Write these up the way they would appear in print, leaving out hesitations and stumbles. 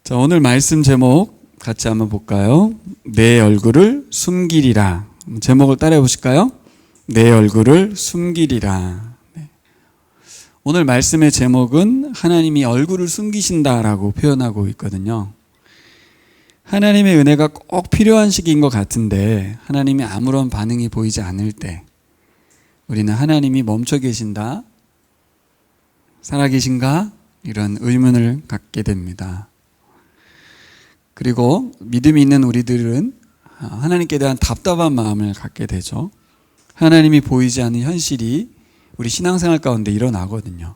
자, 오늘 말씀 제목 같이 한번 볼까요? 내 얼굴을 숨기리라. 제목을 따라해 보실까요? 내 얼굴을 숨기리라. 네. 오늘 말씀의 제목은 하나님이 얼굴을 숨기신다라고 표현하고 있거든요. 하나님의 은혜가 꼭 필요한 시기인 것 같은데 하나님이 아무런 반응이 보이지 않을 때 우리는 하나님이 멈춰 계신다, 살아계신가? 이런 의문을 갖게 됩니다. 그리고 믿음이 있는 우리들은 하나님께 대한 답답한 마음을 갖게 되죠. 하나님이 보이지 않는 현실이 우리 신앙생활 가운데 일어나거든요.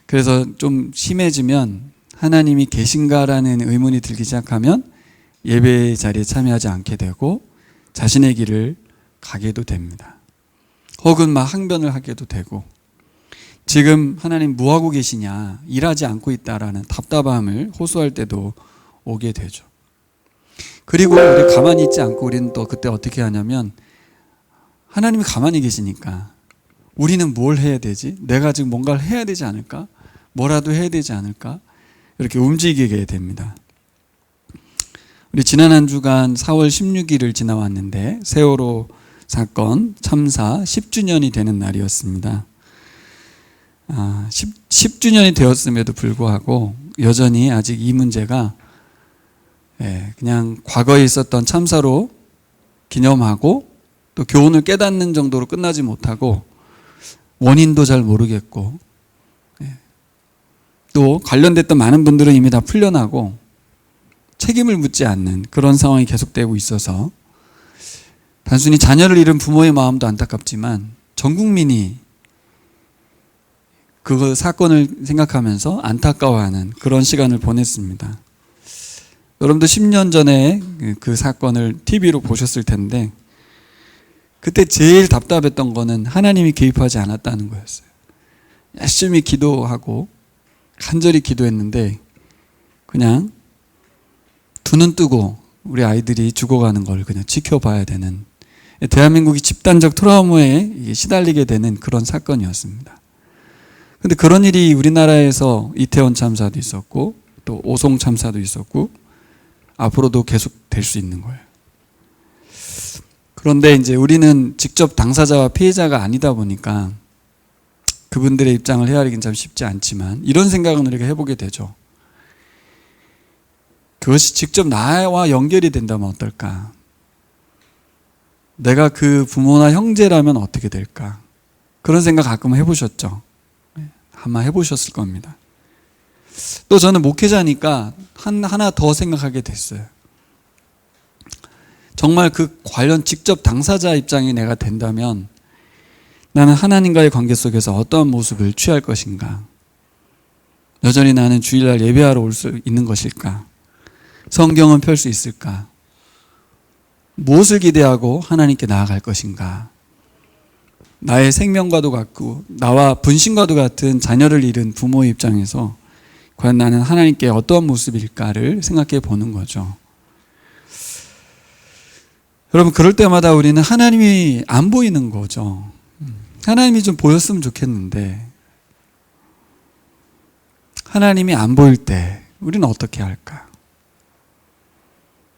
그래서 좀 심해지면 하나님이 계신가라는 의문이 들기 시작하면 예배 자리에 참여하지 않게 되고 자신의 길을 가게도 됩니다. 혹은 막 항변을 하게도 되고 지금 하나님 뭐하고 계시냐, 일하지 않고 있다라는 답답함을 호소할 때도 오게 되죠. 그리고 우리 가만히 있지 않고 우리는 또 그때 어떻게 하냐면 하나님이 가만히 계시니까 우리는 뭘 해야 되지? 내가 지금 뭔가를 해야 되지 않을까? 뭐라도 해야 되지 않을까? 이렇게 움직이게 됩니다. 우리 지난 한 주간 4월 16일을 지나왔는데 세월호 사건 참사 10주년이 되는 날이었습니다. 10주년이 되었음에도 불구하고 여전히 아직 이 문제가 그냥 과거에 있었던 참사로 기념하고 또 교훈을 깨닫는 정도로 끝나지 못하고 원인도 잘 모르겠고 또 관련됐던 많은 분들은 이미 다 풀려나고 책임을 묻지 않는 그런 상황이 계속되고 있어서 단순히 자녀를 잃은 부모의 마음도 안타깝지만 전 국민이 그 사건을 생각하면서 안타까워하는 그런 시간을 보냈습니다. 여러분도 10년 전에 그 사건을 TV로 보셨을 텐데 그때 제일 답답했던 거는 하나님이 개입하지 않았다는 거였어요. 열심히 기도하고 간절히 기도했는데 그냥 두 눈 뜨고 우리 아이들이 죽어가는 걸 그냥 지켜봐야 되는, 대한민국이 집단적 트라우마에 시달리게 되는 그런 사건이었습니다. 근데 그런 일이 우리나라에서 이태원 참사도 있었고 또 오송 참사도 있었고 앞으로도 계속 될 수 있는 거예요. 그런데 이제 우리는 직접 당사자와 피해자가 아니다 보니까 그분들의 입장을 헤아리긴 참 쉽지 않지만 이런 생각은 우리가 해보게 되죠. 그것이 직접 나와 연결이 된다면 어떨까? 내가 그 부모나 형제라면 어떻게 될까? 그런 생각 가끔 해보셨죠? 아마 해보셨을 겁니다. 또 저는 목회자니까 하나 더 생각하게 됐어요. 정말 그 관련 직접 당사자 입장이 내가 된다면 나는 하나님과의 관계 속에서 어떠한 모습을 취할 것인가? 여전히 나는 주일날 예배하러 올 수 있는 것일까? 성경은 펼 수 있을까? 무엇을 기대하고 하나님께 나아갈 것인가? 나의 생명과도 같고 나와 분신과도 같은 자녀를 잃은 부모의 입장에서 과연 나는 하나님께 어떠한 모습일까를 생각해 보는 거죠. 여러분, 그럴 때마다 우리는 하나님이 안 보이는 거죠. 하나님이 좀 보였으면 좋겠는데 하나님이 안 보일 때 우리는 어떻게 할까?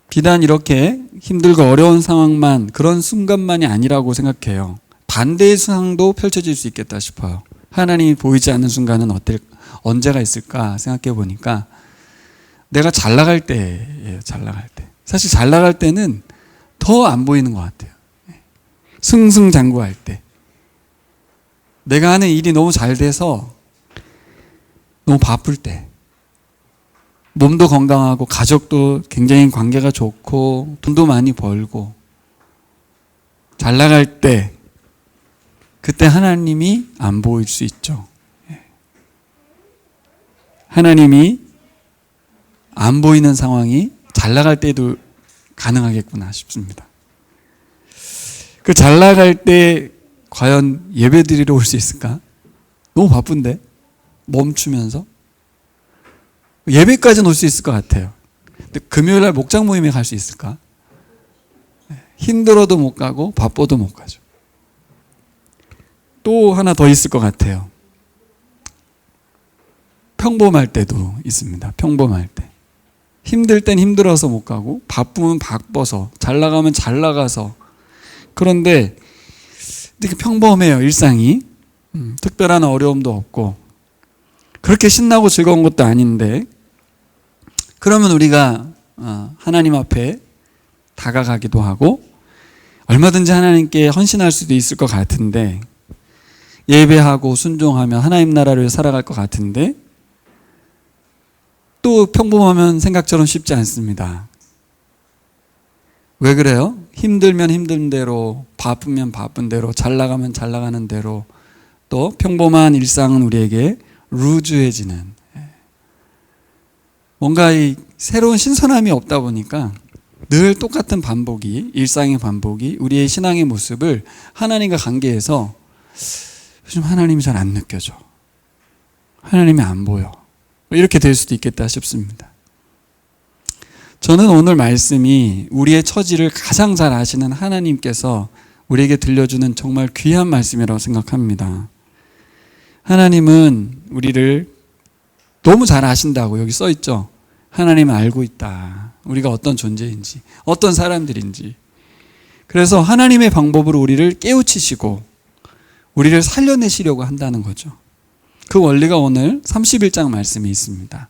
비단 이렇게 힘들고 어려운 상황만, 그런 순간만이 아니라고 생각해요. 반대의 상황도 펼쳐질 수 있겠다 싶어요. 하나님이 보이지 않는 순간은 언제가 있을까 생각해 보니까 내가 잘 나갈 때예요. 잘 나갈 때. 사실 잘 나갈 때는 더 안 보이는 것 같아요. 승승장구할 때. 내가 하는 일이 너무 잘 돼서 너무 바쁠 때. 몸도 건강하고 가족도 굉장히 관계가 좋고 돈도 많이 벌고 잘 나갈 때 그때 하나님이 안 보일 수 있죠. 하나님이 안 보이는 상황이 잘 나갈 때도 가능하겠구나 싶습니다. 그 잘 나갈 때 과연 예배 드리러 올 수 있을까? 너무 바쁜데? 멈추면서? 예배까지는 올 수 있을 것 같아요. 근데 금요일날 목장 모임에 갈 수 있을까? 힘들어도 못 가고 바빠도 못 가죠. 또 하나 더 있을 것 같아요. 평범할 때도 있습니다. 평범할 때. 힘들 땐 힘들어서 못 가고 바쁘면 바빠서 잘 나가면 잘 나가서 그런데 되게 평범해요. 일상이. 특별한 어려움도 없고 그렇게 신나고 즐거운 것도 아닌데 그러면 우리가 하나님 앞에 다가가기도 하고 얼마든지 하나님께 헌신할 수도 있을 것 같은데 예배하고 순종하면 하나님 나라를 살아갈 것 같은데 또 평범하면 생각처럼 쉽지 않습니다. 왜 그래요? 힘들면 힘든 대로, 바쁘면 바쁜 대로, 잘 나가면 잘 나가는 대로 또 평범한 일상은 우리에게 루즈해지는 뭔가 이 새로운 신선함이 없다 보니까 늘 똑같은 반복이 일상의 반복이 우리의 신앙의 모습을 하나님과 관계에서 요즘 하나님이 잘 안 느껴져. 하나님이 안 보여. 이렇게 될 수도 있겠다 싶습니다. 저는 오늘 말씀이 우리의 처지를 가장 잘 아시는 하나님께서 우리에게 들려주는 정말 귀한 말씀이라고 생각합니다. 하나님은 우리를 너무 잘 아신다고 여기 써 있죠. 하나님은 알고 있다. 우리가 어떤 존재인지, 어떤 사람들인지. 그래서 하나님의 방법으로 우리를 깨우치시고 우리를 살려내시려고 한다는 거죠. 그 원리가 오늘 31장 말씀에 있습니다.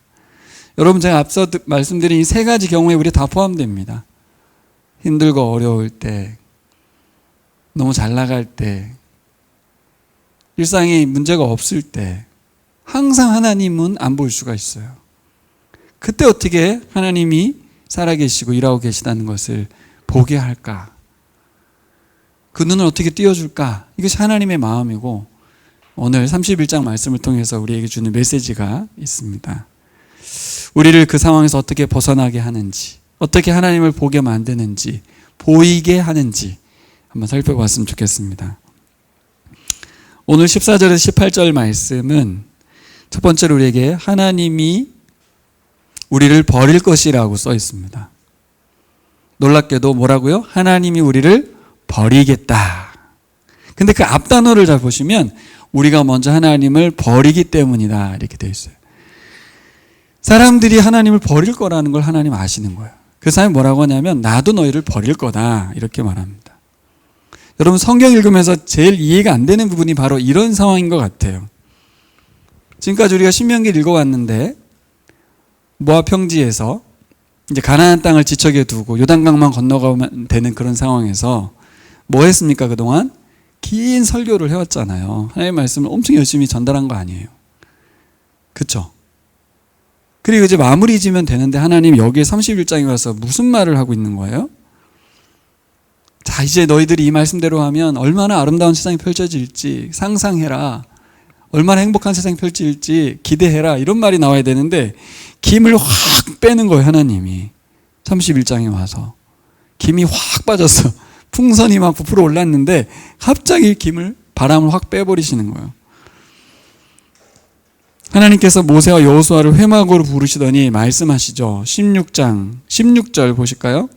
여러분 제가 앞서 말씀드린 이 세 가지 경우에 우리 다 포함됩니다. 힘들고 어려울 때, 너무 잘 나갈 때, 일상에 문제가 없을 때 항상 하나님은 안 보일 수가 있어요. 그때 어떻게 하나님이 살아계시고 일하고 계시다는 것을 보게 할까? 그 눈을 어떻게 띄워줄까? 이것이 하나님의 마음이고 오늘 31장 말씀을 통해서 우리에게 주는 메시지가 있습니다. 우리를 그 상황에서 어떻게 벗어나게 하는지, 어떻게 하나님을 보게 만드는지, 보이게 하는지 한번 살펴봤으면 좋겠습니다. 오늘 14절에서 18절 말씀은 첫 번째로 우리에게 하나님이 우리를 버릴 것이라고 써 있습니다. 놀랍게도 뭐라고요? 하나님이 우리를 버리겠다. 근데 그 앞 단어를 잘 보시면 우리가 먼저 하나님을 버리기 때문이다 이렇게 되어 있어요. 사람들이 하나님을 버릴 거라는 걸 하나님 아시는 거예요. 그 사람이 뭐라고 하냐면 나도 너희를 버릴 거다 이렇게 말합니다. 여러분 성경 읽으면서 제일 이해가 안 되는 부분이 바로 이런 상황인 것 같아요. 지금까지 우리가 신명기를 읽어왔는데 모압 평지에서 이제 가나안 땅을 지척에 두고 요단강만 건너가면 되는 그런 상황에서 뭐 했습니까? 그동안 긴 설교를 해왔잖아요. 하나님의 말씀을 엄청 열심히 전달한 거 아니에요. 그렇죠? 그리고 이제 마무리 지면 되는데 하나님 여기에 31장에 와서 무슨 말을 하고 있는 거예요? 자, 이제 너희들이 이 말씀대로 하면 얼마나 아름다운 세상이 펼쳐질지 상상해라. 얼마나 행복한 세상이 펼쳐질지 기대해라. 이런 말이 나와야 되는데 김을 확 빼는 거예요. 하나님이 31장에 와서 김이 확 빠졌어. 풍선이 막 부풀어 올랐는데 갑자기 바람을 확 빼버리시는 거예요. 하나님께서 모세와 여호수아를 회막으로 부르시더니 말씀하시죠. 16장 16절 보실까요?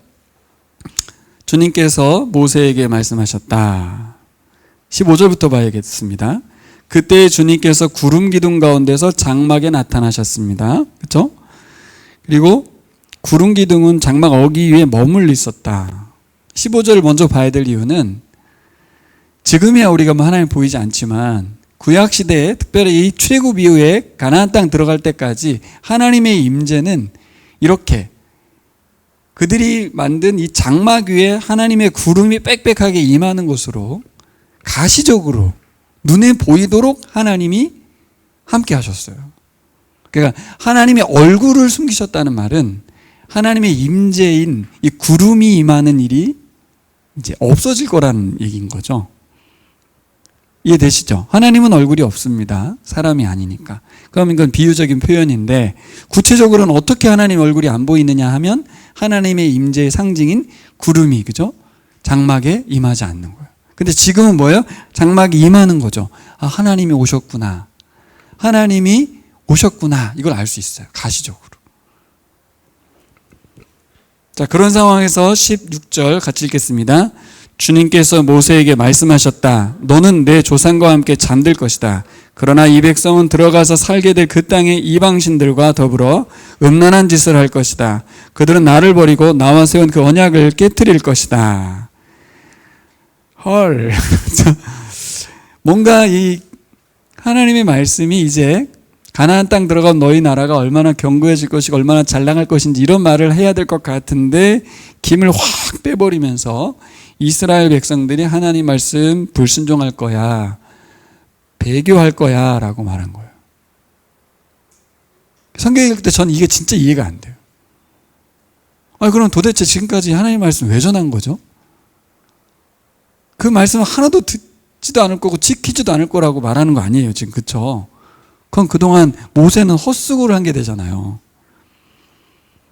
주님께서 모세에게 말씀하셨다. 15절부터 봐야겠습니다. 그때 주님께서 구름 기둥 가운데서 장막에 나타나셨습니다. 그렇죠? 그리고 구름 기둥은 장막 어기 위에 머물러 있었다. 15절을 먼저 봐야 될 이유는 지금이야 우리가 하나님 보이지 않지만 구약시대에 특별히 이 출애굽 이후에 가나안 땅 들어갈 때까지 하나님의 임재는 이렇게 그들이 만든 이 장막 위에 하나님의 구름이 빽빽하게 임하는 곳으로 가시적으로 눈에 보이도록 하나님이 함께 하셨어요. 그러니까 하나님의 얼굴을 숨기셨다는 말은 하나님의 임재인 이 구름이 임하는 일이 이제 없어질 거라는 얘기인 거죠. 이해되시죠? 하나님은 얼굴이 없습니다. 사람이 아니니까. 그럼 이건 비유적인 표현인데 구체적으로는 어떻게 하나님 얼굴이 안 보이느냐 하면 하나님의 임재의 상징인 구름이 그죠? 장막에 임하지 않는 거예요. 근데 지금은 뭐예요? 장막이 임하는 거죠. 아, 하나님이 오셨구나. 하나님이 오셨구나. 이걸 알 수 있어요. 가시적으로. 자, 그런 상황에서 16절 같이 읽겠습니다. 주님께서 모세에게 말씀하셨다. 너는 내 조상과 함께 잠들 것이다. 그러나 이 백성은 들어가서 살게 될 그 땅의 이방신들과 더불어 음란한 짓을 할 것이다. 그들은 나를 버리고 나와 세운 그 언약을 깨트릴 것이다. 헐. 뭔가 이 하나님의 말씀이 이제 가나안 땅 들어간 너희 나라가 얼마나 견고해질 것이고 얼마나 잘 나갈 것인지 이런 말을 해야 될 것 같은데 김을 확 빼버리면서 이스라엘 백성들이 하나님 말씀 불순종할 거야, 배교할 거야 라고 말한 거예요. 성경 읽을 때 저는 이게 진짜 이해가 안 돼요. 그럼 도대체 지금까지 하나님 말씀 왜 전한 거죠? 그 말씀은 하나도 듣지도 않을 거고 지키지도 않을 거라고 말하는 거 아니에요 지금, 그쵸? 그럼 그동안 모세는 헛수고를 한 게 되잖아요.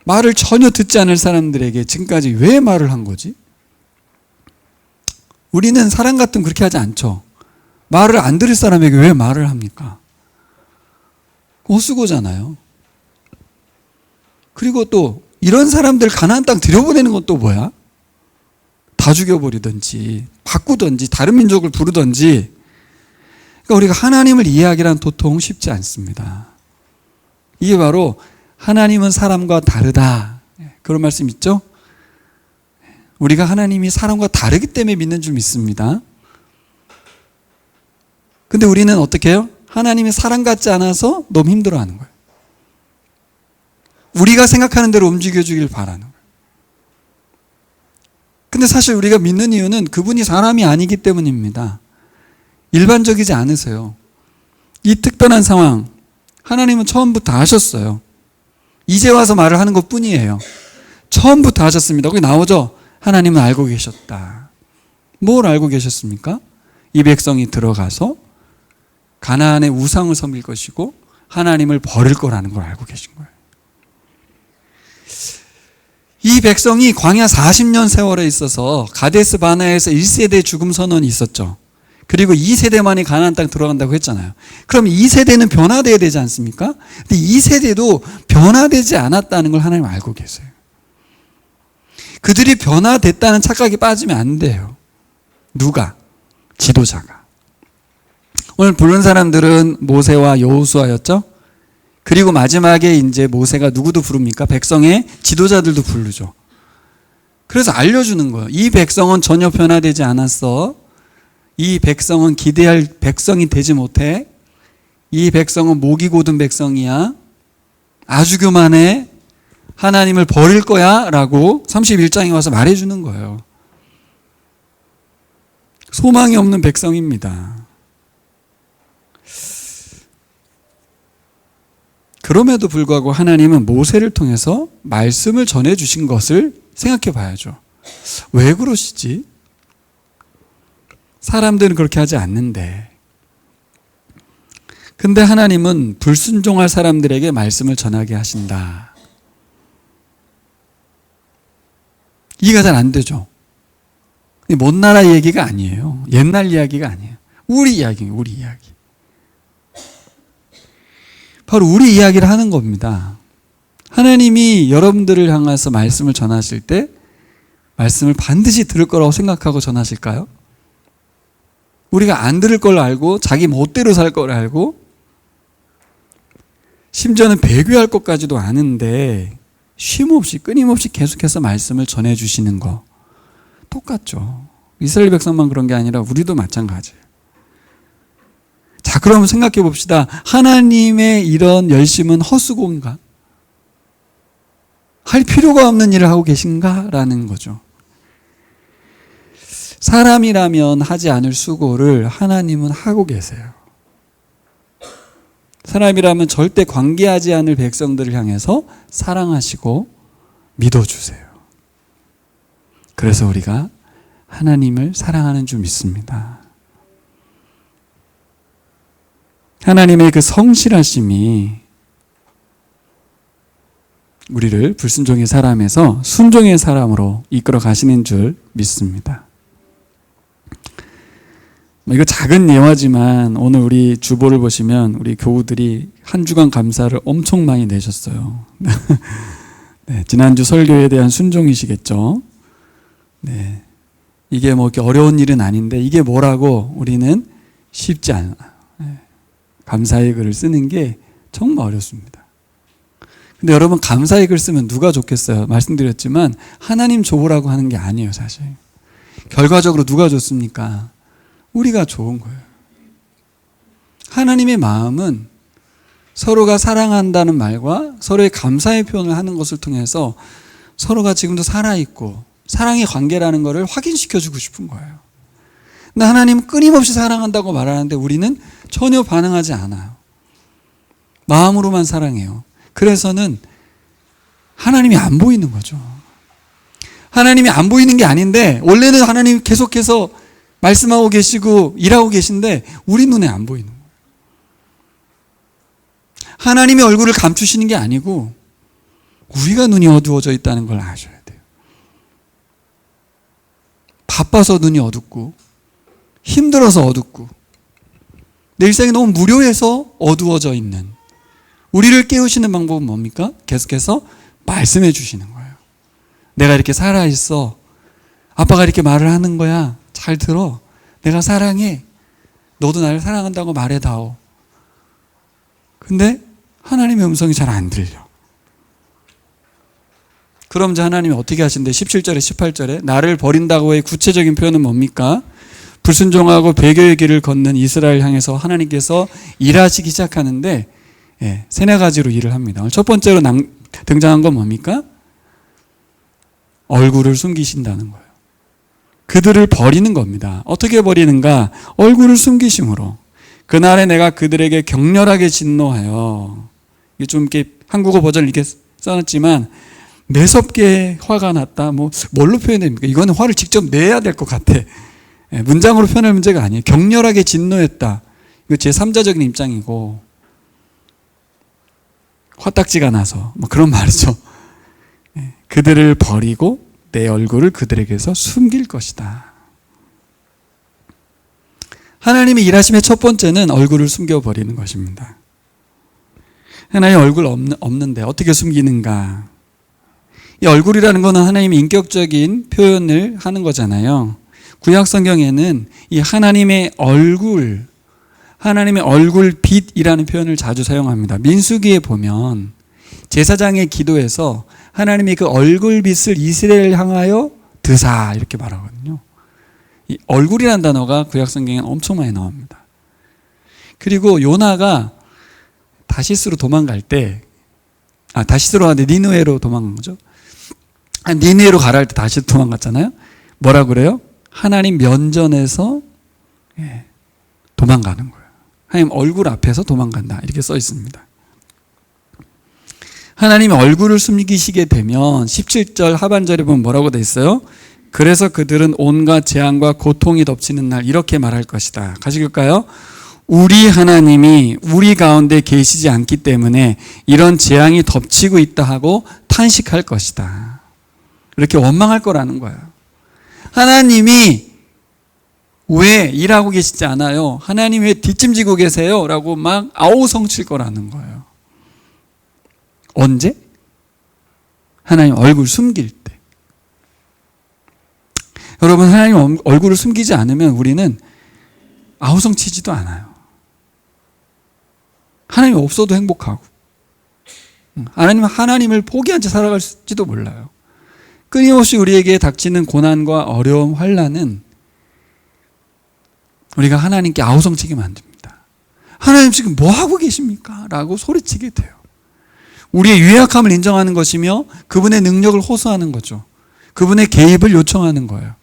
말을 전혀 듣지 않을 사람들에게 지금까지 왜 말을 한 거지? 우리는 사람 같으면 그렇게 하지 않죠. 말을 안 들을 사람에게 왜 말을 합니까? 헛수고잖아요. 그리고 또 이런 사람들 가나안 땅 들여보내는 건 또 뭐야? 다 죽여버리든지 바꾸든지 다른 민족을 부르든지. 그러니까 우리가 하나님을 이해하기란 도통 쉽지 않습니다. 이게 바로 하나님은 사람과 다르다, 그런 말씀 있죠? 우리가 하나님이 사람과 다르기 때문에 믿는 줄 믿습니다. 근데 우리는 어떻게 해요? 하나님이 사람 같지 않아서 너무 힘들어하는 거예요. 우리가 생각하는 대로 움직여주길 바라는 거예요. 근데 사실 우리가 믿는 이유는 그분이 사람이 아니기 때문입니다. 일반적이지 않으세요. 이 특별한 상황 하나님은 처음부터 아셨어요. 이제 와서 말을 하는 것 뿐이에요. 처음부터 아셨습니다. 거기 나오죠? 하나님은 알고 계셨다. 뭘 알고 계셨습니까? 이 백성이 들어가서 가나안의 우상을 섬길 것이고 하나님을 버릴 거라는 걸 알고 계신 거예요. 이 백성이 광야 40년 세월에 있어서 가데스 바네아에서 1세대 죽음 선언이 있었죠. 그리고 2세대만이 가나안 땅 들어간다고 했잖아요. 그럼 2세대는 변화되어야 되지 않습니까? 근데 2세대도 변화되지 않았다는 걸 하나님 알고 계세요. 그들이 변화됐다는 착각이 빠지면 안 돼요. 누가? 지도자가. 오늘 부른 사람들은 모세와 여호수아였죠? 그리고 마지막에 이제 모세가 누구도 부릅니까? 백성의 지도자들도 부르죠. 그래서 알려주는 거예요. 이 백성은 전혀 변화되지 않았어. 이 백성은 기대할 백성이 되지 못해. 이 백성은 목이 고든 백성이야. 아주 교만해. 하나님을 버릴 거야 라고 31장에 와서 말해주는 거예요. 소망이 없는 백성입니다. 그럼에도 불구하고 하나님은 모세를 통해서 말씀을 전해주신 것을 생각해 봐야죠. 왜 그러시지? 사람들은 그렇게 하지 않는데. 근데 하나님은 불순종할 사람들에게 말씀을 전하게 하신다. 이해가 잘 안 되죠? 먼 나라 얘기가 아니에요. 옛날 이야기가 아니에요. 우리 이야기예요. 우리 이야기. 바로 우리 이야기를 하는 겁니다. 하나님이 여러분들을 향해서 말씀을 전하실 때 말씀을 반드시 들을 거라고 생각하고 전하실까요? 우리가 안 들을 걸 알고 자기 멋대로 살 걸 알고 심지어는 배교할 것까지도 아는데 쉼없이 끊임없이 계속해서 말씀을 전해주시는 거 똑같죠. 이스라엘 백성만 그런 게 아니라 우리도 마찬가지예요. 자, 그럼 생각해 봅시다. 하나님의 이런 열심은 헛수고인가? 할 필요가 없는 일을 하고 계신가? 라는 거죠. 사람이라면 하지 않을 수고를 하나님은 하고 계세요. 사람이라면 절대 관계하지 않을 백성들을 향해서 사랑하시고 믿어주세요. 그래서 우리가 하나님을 사랑하는 줄 믿습니다. 하나님의 그 성실하심이 우리를 불순종의 사람에서 순종의 사람으로 이끌어 가시는 줄 믿습니다. 이거 작은 예화지만 오늘 우리 주보를 보시면 우리 교우들이 한 주간 감사를 엄청 많이 내셨어요. 네, 지난주 설교에 대한 순종이시겠죠. 네, 이게 뭐 이렇게 어려운 일은 아닌데 이게 뭐라고 우리는 쉽지 않아. 네. 감사의 글을 쓰는 게 정말 어렵습니다. 근데 여러분, 감사의 글 쓰면 누가 좋겠어요? 말씀드렸지만 하나님 좋으라고 하는 게 아니에요, 사실. 결과적으로 누가 좋습니까? 우리가 좋은 거예요. 하나님의 마음은 서로가 사랑한다는 말과 서로의 감사의 표현을 하는 것을 통해서 서로가 지금도 살아있고 사랑의 관계라는 것을 확인시켜주고 싶은 거예요. 근데 하나님은 끊임없이 사랑한다고 말하는데 우리는 전혀 반응하지 않아요. 마음으로만 사랑해요. 그래서는 하나님이 안 보이는 거죠. 하나님이 안 보이는 게 아닌데 원래는 하나님이 계속해서 말씀하고 계시고 일하고 계신데 우리 눈에 안 보이는 거예요. 하나님의 얼굴을 감추시는 게 아니고 우리가 눈이 어두워져 있다는 걸 아셔야 돼요. 바빠서 눈이 어둡고 힘들어서 어둡고 내 일상이 너무 무료해서 어두워져 있는 우리를 깨우시는 방법은 뭡니까? 계속해서 말씀해 주시는 거예요. 내가 이렇게 살아있어. 아빠가 이렇게 말을 하는 거야. 잘 들어. 내가 사랑해. 너도 나를 사랑한다고 말해다오. 근데 하나님의 음성이 잘 안 들려. 그럼 이제 하나님이 어떻게 하신대? 17절에 18절에 나를 버린다고의 구체적인 표현은 뭡니까? 불순종하고 배교의 길을 걷는 이스라엘 향해서 하나님께서 일하시기 시작하는데 세네 가지로 일을 합니다. 첫 번째로 등장한 건 뭡니까? 얼굴을 숨기신다는 거예요. 그들을 버리는 겁니다. 어떻게 버리는가? 얼굴을 숨기심으로. 그날에 내가 그들에게 격렬하게 진노하여, 이게 좀 이렇게 한국어 버전을 이렇게 써놨지만 매섭게 화가 났다. 뭘로 표현됩니까? 이거는 화를 직접 내야 될 것 같아. 문장으로 표현할 문제가 아니에요. 격렬하게 진노했다. 이거 제 3자적인 입장이고 화딱지가 나서 그런 말이죠. 그들을 버리고 내 얼굴을 그들에게서 숨길 것이다. 하나님의 일하심의 첫 번째는 얼굴을 숨겨버리는 것입니다. 하나님 얼굴 없는데 어떻게 숨기는가? 이 얼굴이라는 것은 하나님의 인격적인 표현을 하는 거잖아요. 구약 성경에는 이 하나님의 얼굴빛이라는 표현을 자주 사용합니다. 민수기에 보면 제사장의 기도에서 하나님이 그 얼굴빛을 이스라엘을 향하여 드사 이렇게 말하거든요. 이 얼굴이라는 단어가 구약 성경에 엄청 많이 나옵니다. 그리고 요나가 다시스로 도망갈 때, 다시스로 가는데 니느웨로 도망간 거죠. 니느웨로 가라 할 때 다시 도망갔잖아요. 뭐라 그래요? 하나님 면전에서 도망가는 거예요. 하나님 얼굴 앞에서 도망간다 이렇게 써 있습니다. 하나님의 얼굴을 숨기시게 되면 17절 하반절에 보면 뭐라고 돼 있어요? 그래서 그들은 온갖 재앙과 고통이 덮치는 날 이렇게 말할 것이다. 가시길까요? 우리 하나님이 우리 가운데 계시지 않기 때문에 이런 재앙이 덮치고 있다 하고 탄식할 것이다. 이렇게 원망할 거라는 거예요. 하나님이 왜 일하고 계시지 않아요? 하나님 왜 뒷짐지고 계세요? 라고 막 아우성칠 거라는 거예요. 언제? 하나님 얼굴 숨길 때. 여러분, 하나님 얼굴을 숨기지 않으면 우리는 아우성치지도 않아요. 하나님이 없어도 행복하고 하나님을 포기한 채 살아갈지도 몰라요. 끊임없이 우리에게 닥치는 고난과 어려움, 환난은 우리가 하나님께 아우성치게 만듭니다. 하나님 지금 뭐 하고 계십니까? 라고 소리치게 돼요. 우리의 유약함을 인정하는 것이며 그분의 능력을 호소하는 거죠. 그분의 개입을 요청하는 거예요.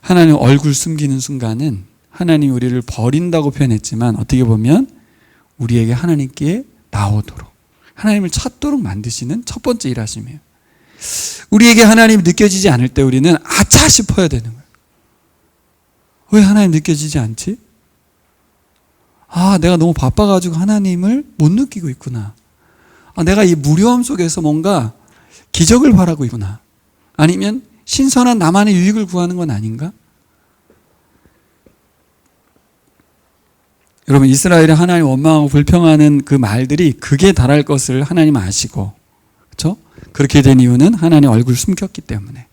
하나님 얼굴 숨기는 순간은 하나님이 우리를 버린다고 표현했지만 어떻게 보면 우리에게 하나님께 나오도록, 하나님을 찾도록 만드시는 첫 번째 일하심이에요. 우리에게 하나님이 느껴지지 않을 때 우리는 아차 싶어야 되는 거예요. 왜 하나님 느껴지지 않지? 내가 너무 바빠가지고 하나님을 못 느끼고 있구나. 내가 이 무료함 속에서 뭔가 기적을 바라고 있구나. 아니면 신선한 나만의 유익을 구하는 건 아닌가? 여러분, 이스라엘이 하나님 원망하고 불평하는 그 말들이 극에 달할 것을 하나님 아시고, 그렇죠? 그렇게 된 이유는 하나님 얼굴 숨겼기 때문에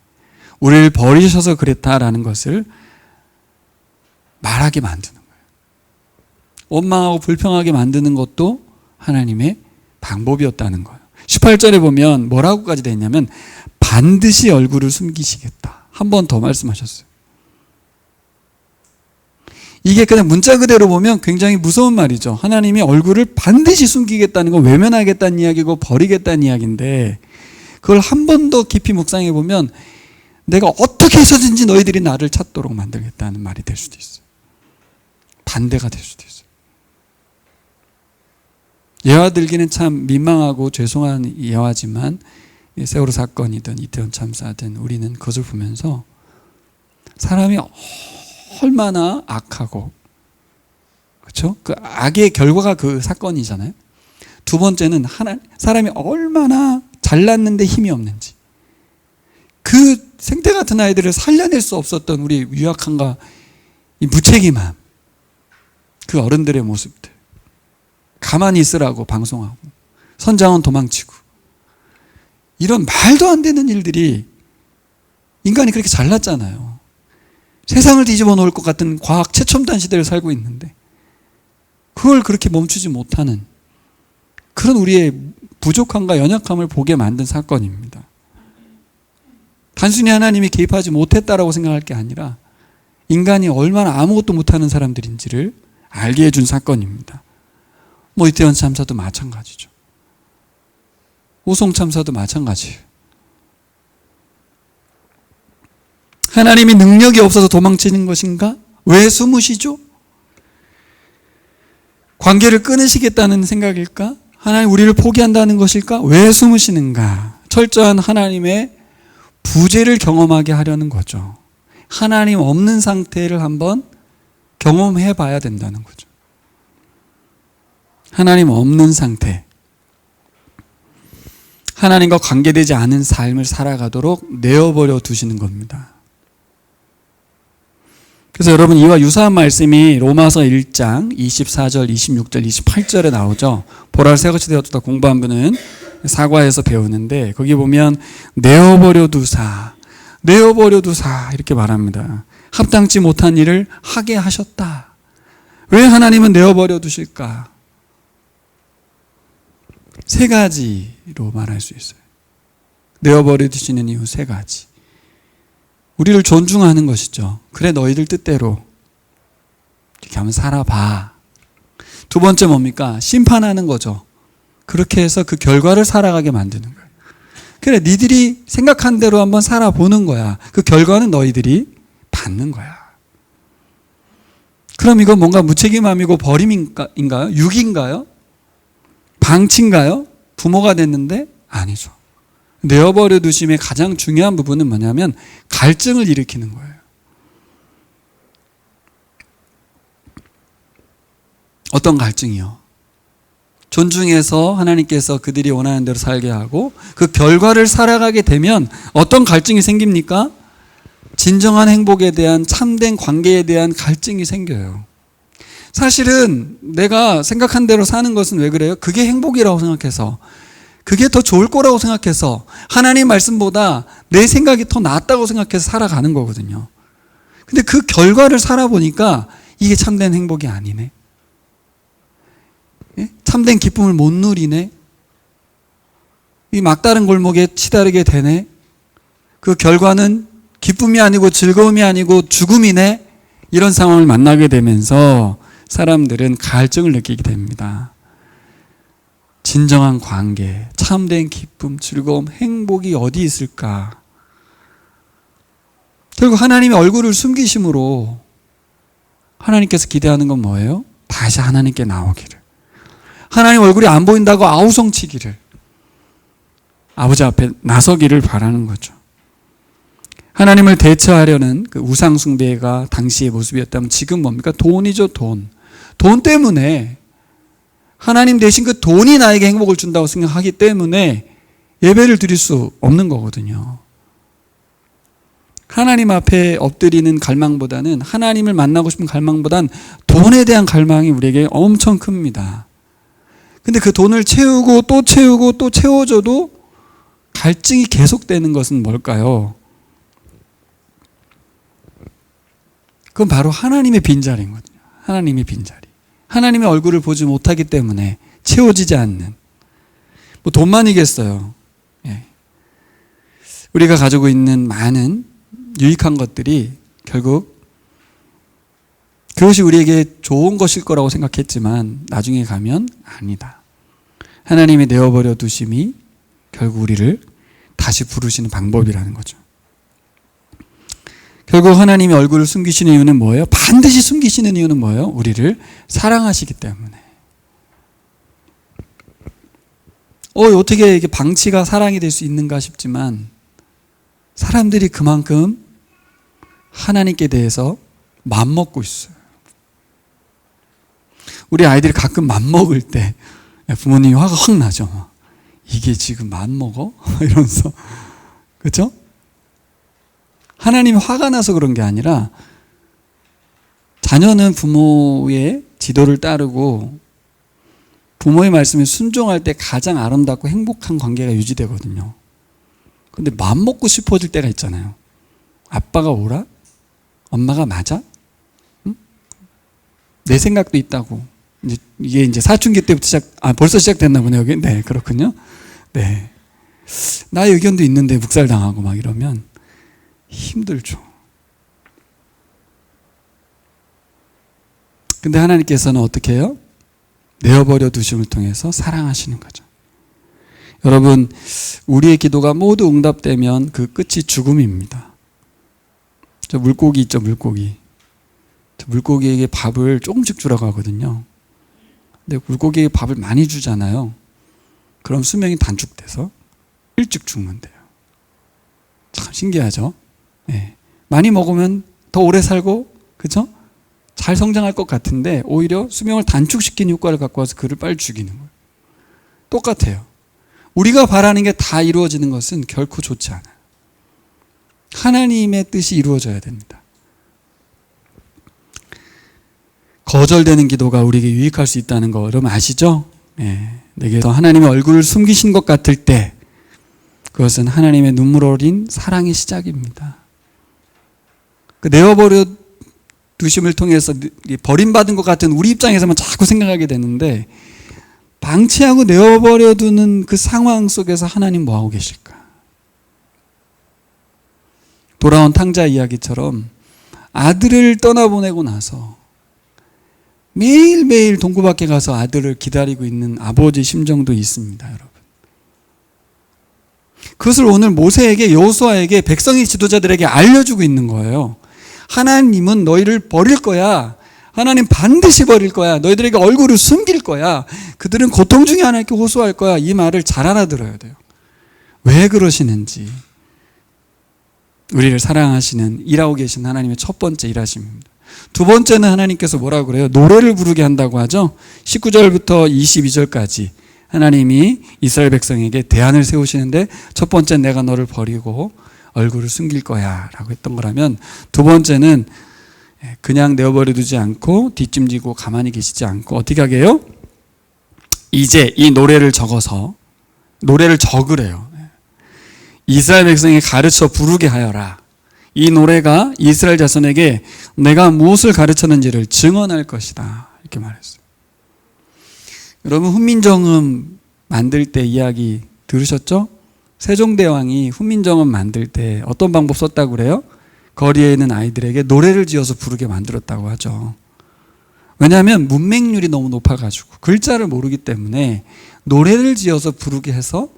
우리를 버리셔서 그랬다라는 것을 말하게 만드는 거예요. 원망하고 불평하게 만드는 것도 하나님의 방법이었다는 거예요. 18절에 보면 뭐라고까지 돼 있냐면 반드시 얼굴을 숨기시겠다. 한 번 더 말씀하셨어요. 이게 그냥 문자 그대로 보면 굉장히 무서운 말이죠. 하나님이 얼굴을 반드시 숨기겠다는 건 외면하겠다는 이야기고 버리겠다는 이야기인데, 그걸 한 번 더 깊이 묵상해 보면 내가 어떻게 해서든지 너희들이 나를 찾도록 만들겠다는 말이 될 수도 있어요. 반대가 될 수도 있어요. 예화 들기는 참 민망하고 죄송한 예화지만, 세월호 사건이든 이태원 참사든 우리는 그것을 보면서 사람이 얼마나 악하고, 그렇죠? 그 악의 결과가 그 사건이잖아요. 두 번째는 사람이 얼마나 잘났는데 힘이 없는지, 그 생태 같은 아이들을 살려낼 수 없었던 우리 유약함과 이 무책임함, 그 어른들의 모습들, 가만히 있으라고 방송하고 선장은 도망치고, 이런 말도 안 되는 일들이, 인간이 그렇게 잘났잖아요. 세상을 뒤집어 놓을 것 같은 과학 최첨단 시대를 살고 있는데 그걸 그렇게 멈추지 못하는 그런 우리의 부족함과 연약함을 보게 만든 사건입니다. 단순히 하나님이 개입하지 못했다라고 생각할 게 아니라 인간이 얼마나 아무것도 못하는 사람들인지를 알게 해준 사건입니다. 이태원 참사도 마찬가지죠. 오송 참사도 마찬가지예요. 하나님이 능력이 없어서 도망치는 것인가? 왜 숨으시죠? 관계를 끊으시겠다는 생각일까? 하나님 우리를 포기한다는 것일까? 왜 숨으시는가? 철저한 하나님의 부재를 경험하게 하려는 거죠. 하나님 없는 상태를 한번 경험해 봐야 된다는 거죠. 하나님 없는 상태, 하나님과 관계되지 않은 삶을 살아가도록 내어버려 두시는 겁니다. 그래서 여러분, 이와 유사한 말씀이 로마서 1장 24절, 26절, 28절에 나오죠. 보랄 새것이 되었다 공부한 분은 사과해서 배우는데, 거기 보면 내어버려 두사 이렇게 말합니다. 합당치 못한 일을 하게 하셨다. 왜 하나님은 내어버려 두실까? 세 가지로 말할 수 있어요. 내어버려 두시는 이유 세 가지. 우리를 존중하는 것이죠. 그래, 너희들 뜻대로 이렇게 한번 살아봐. 두 번째 뭡니까? 심판하는 거죠. 그렇게 해서 그 결과를 살아가게 만드는 거예요. 그래, 니들이 생각한 대로 한번 살아보는 거야. 그 결과는 너희들이 받는 거야. 그럼 이건 뭔가 무책임함이고 버림인가요? 육인가요? 방치인가요? 부모가 됐는데? 아니죠. 내어버려 두심의 가장 중요한 부분은 뭐냐면 갈증을 일으키는 거예요. 어떤 갈증이요? 존중해서 하나님께서 그들이 원하는 대로 살게 하고 그 결과를 살아가게 되면 어떤 갈증이 생깁니까? 진정한 행복에 대한, 참된 관계에 대한 갈증이 생겨요. 사실은 내가 생각한 대로 사는 것은 왜 그래요? 그게 행복이라고 생각해서, 그게 더 좋을 거라고 생각해서, 하나님 말씀보다 내 생각이 더 낫다고 생각해서 살아가는 거거든요. 근데 그 결과를 살아보니까 이게 참된 행복이 아니네. 예? 참된 기쁨을 못 누리네. 이 막다른 골목에 치다르게 되네. 그 결과는 기쁨이 아니고 즐거움이 아니고 죽음이네. 이런 상황을 만나게 되면서 사람들은 갈증을 느끼게 됩니다. 진정한 관계, 참된 기쁨, 즐거움, 행복이 어디 있을까? 결국 하나님의 얼굴을 숨기심으로 하나님께서 기대하는 건 뭐예요? 다시 하나님께 나오기를. 하나님 얼굴이 안 보인다고 아우성치기를, 아버지 앞에 나서기를 바라는 거죠. 하나님을 대처하려는 그 우상숭배가 당시의 모습이었다면 지금 뭡니까? 돈이죠, 돈. 돈 때문에, 하나님 대신 그 돈이 나에게 행복을 준다고 생각하기 때문에 예배를 드릴 수 없는 거거든요. 하나님 앞에 엎드리는 갈망보다는, 하나님을 만나고 싶은 갈망보다는 돈에 대한 갈망이 우리에게 엄청 큽니다. 근데 그 돈을 채우고 또 채우고 또 채워줘도 갈증이 계속되는 것은 뭘까요? 그건 바로 하나님의 빈자리인 거죠. 하나님의 빈자리. 하나님의 얼굴을 보지 못하기 때문에 채워지지 않는, 뭐 돈만이겠어요. 예. 우리가 가지고 있는 많은 유익한 것들이 결국 그것이 우리에게 좋은 것일 거라고 생각했지만 나중에 가면 아니다. 하나님이 내어버려 두심이 결국 우리를 다시 부르시는 방법이라는 거죠. 결국 하나님이 얼굴을 숨기시는 이유는 뭐예요? 반드시 숨기시는 이유는 뭐예요? 우리를 사랑하시기 때문에. 어떻게 이게 방치가 사랑이 될 수 있는가 싶지만 사람들이 그만큼 하나님께 대해서 맘먹고 있어요. 우리 아이들이 가끔 맘먹을 때 부모님이 화가 확 나죠. 이게 지금 맘먹어? 이러면서. 그렇죠? 하나님이 화가 나서 그런 게 아니라 자녀는 부모의 지도를 따르고 부모의 말씀에 순종할 때 가장 아름답고 행복한 관계가 유지되거든요. 근데 맘먹고 싶어질 때가 있잖아요. 아빠가 옳아? 엄마가 맞아? 응? 내 생각도 있다고. 이게 이제 사춘기 때부터 벌써 시작됐나 보네요. 여기. 네, 그렇군요. 네. 나의 의견도 있는데 묵살당하고 막 이러면 힘들죠. 근데 하나님께서는 어떻게 해요? 내어버려 두심을 통해서 사랑하시는 거죠. 여러분, 우리의 기도가 모두 응답되면 그 끝이 죽음입니다. 저 물고기 있죠, 물고기. 저 물고기에게 밥을 조금씩 주라고 하거든요. 근데 물고기에게 밥을 많이 주잖아요. 그럼 수명이 단축돼서 일찍 죽는데요. 참 신기하죠? 네. 많이 먹으면 더 오래 살고, 그죠? 잘 성장할 것 같은데 오히려 수명을 단축시키는 효과를 갖고 와서 그를 빨리 죽이는 거예요. 똑같아요. 우리가 바라는 게 다 이루어지는 것은 결코 좋지 않아요. 하나님의 뜻이 이루어져야 됩니다. 거절되는 기도가 우리에게 유익할 수 있다는 거 여러분 아시죠? 네. 내게서 하나님의 얼굴을 숨기신 것 같을 때 그것은 하나님의 눈물 어린 사랑의 시작입니다. 그 내어버려 두심을 통해서 버림받은 것 같은 우리 입장에서만 자꾸 생각하게 되는데 방치하고 내어버려 두는 그 상황 속에서 하나님 뭐하고 계실까? 돌아온 탕자 이야기처럼 아들을 떠나보내고 나서 매일매일 동굴 밖에 가서 아들을 기다리고 있는 아버지 심정도 있습니다, 여러분. 그것을 오늘 모세에게, 여호수아에게, 백성의 지도자들에게 알려주고 있는 거예요. 하나님은 너희를 버릴 거야. 하나님 반드시 버릴 거야. 너희들에게 얼굴을 숨길 거야. 그들은 고통 중에 하나님께 호소할 거야. 이 말을 잘 알아들어야 돼요. 왜 그러시는지. 우리를 사랑하시는, 일하고 계신 하나님의 첫 번째 일하심입니다. 두 번째는 하나님께서 뭐라고 그래요? 노래를 부르게 한다고 하죠. 19절부터 22절까지 하나님이 이스라엘 백성에게 대안을 세우시는데 첫 번째는 내가 너를 버리고 얼굴을 숨길 거야 라고 했던 거라면 두 번째는 그냥 내어버려 두지 않고 뒷짐지고 가만히 계시지 않고 어떻게 하게 해요? 이제 이 노래를 적어서 노래를 적으래요. 이스라엘 백성에게 가르쳐 부르게 하여라. 이 노래가 이스라엘 자손에게 내가 무엇을 가르쳤는지를 증언할 것이다. 이렇게 말했어요. 여러분 훈민정음 만들 때 이야기 들으셨죠? 세종대왕이 훈민정음 만들 때 어떤 방법 썼다고 그래요? 거리에 있는 아이들에게 노래를 지어서 부르게 만들었다고 하죠. 왜냐하면 문맹률이 너무 높아가지고 글자를 모르기 때문에 노래를 지어서 부르게 해서